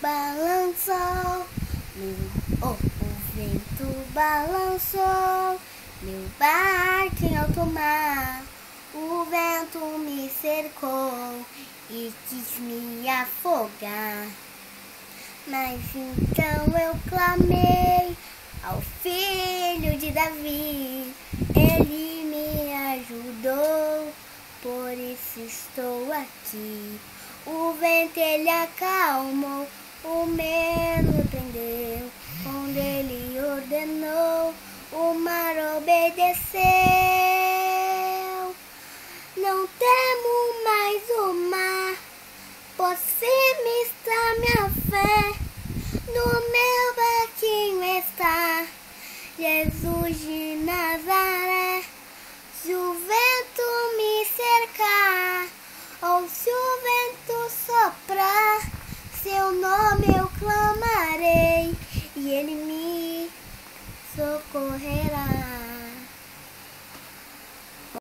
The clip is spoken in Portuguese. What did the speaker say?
balançou, o vento balançou meu barco em alto mar. O vento me cercou e quis me afogar. Mas então eu clamei ao filho de Davi, ele me ajudou, por isso estou aqui. O vento ele acalmou, o medo repreendeu, quando ele ordenou, o mar obedeceu. Não temo mais o mar, pois firme está minha fé, no meu barquinho está Jesus de Nazaré. Se o vento me cercar, ou se o vento soprar, seu nome eu clamarei, e ele me socorrerá.